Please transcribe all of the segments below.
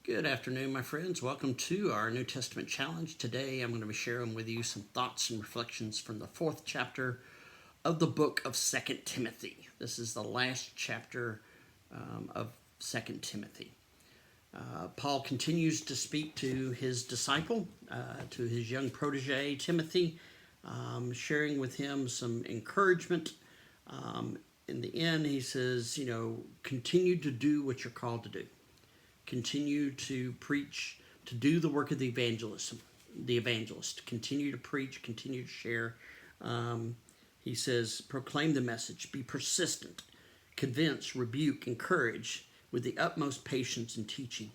Good afternoon, my friends. Welcome to our New Testament challenge. Today I'm going to be sharing with you some thoughts and reflections from the fourth chapter of the book of 2 Timothy. This is the last chapter of 2 Timothy. Paul continues to speak to his disciple, to his young protege, Timothy, sharing with him some encouragement. In the end, he says, continue to do what you're called to do. Continue to preach, to do the work of the evangelist. Continue to preach, continue to share. He says, proclaim the message, be persistent, convince, rebuke, encourage with the utmost patience and teaching.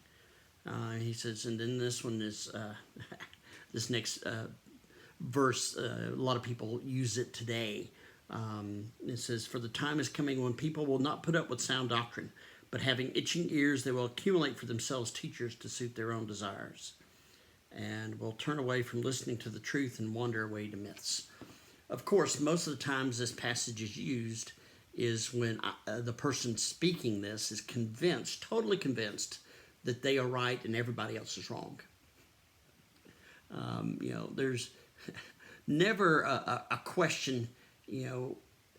He says, and then this one is, this next verse, a lot of people use it today. It says, for the time is coming when people will not put up with sound doctrine, but having itching ears, they will accumulate for themselves teachers to suit their own desires, and will turn away from listening to the truth and wander away to myths. Of course, most of the times this passage is used is when the person speaking this is convinced, totally convinced, that they are right and everybody else is wrong. There's never a question,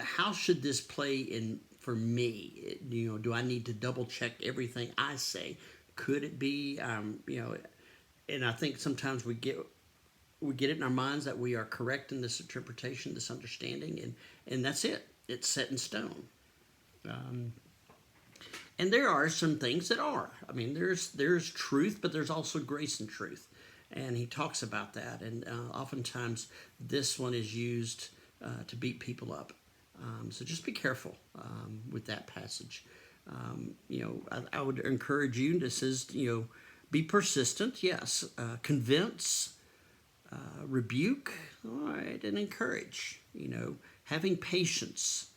how should this play in for me? Do I need to double check everything I say? Could it be, and I think sometimes we get it in our minds that we are correct in this interpretation, this understanding, and that's it. It's set in stone. And there are some things that are. There's truth, but there's also grace and truth. And he talks about that. And oftentimes this one is used to beat people up. So just be careful with that passage. I would encourage you, this is, be persistent, yes. Convince, rebuke, all right, and encourage, having patience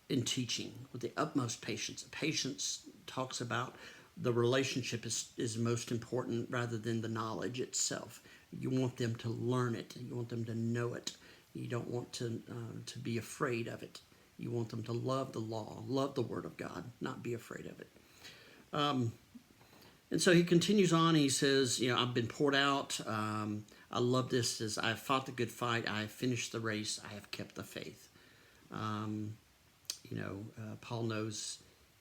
in teaching with the utmost patience. Patience talks about the relationship is most important rather than the knowledge itself. You want them to learn it. You want them to know it. You don't want to be afraid of it. You want them to love the law, love the Word of God, not be afraid of it. And so he continues on. He says, I've been poured out. I love this. As I have fought the good fight. I have finished the race. I have kept the faith. Paul knows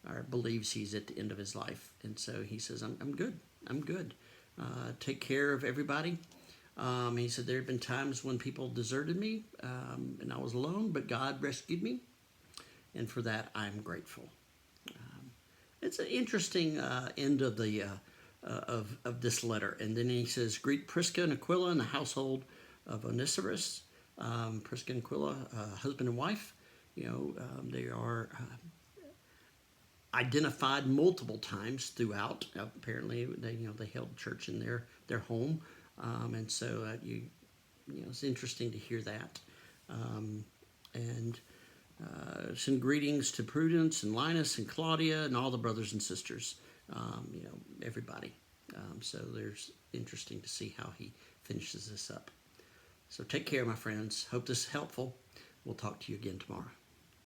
or believes he's at the end of his life. And so he says, I'm good. I'm good. Take care of everybody. He said, there have been times when people deserted me and I was alone, but God rescued me. And for that, I'm grateful. It's an interesting end of the of this letter. And then he says, greet Prisca and Aquila and the household of Onesiphorus. Prisca and Aquila, husband and wife. They are identified multiple times throughout. Apparently, they held church in their home. And so it's interesting to hear that. Send greetings to Prudence and Linus and Claudia and all the brothers and sisters, everybody. So there's interesting to see how he finishes this up. So take care, my friends. Hope this is helpful. We'll talk to you again tomorrow.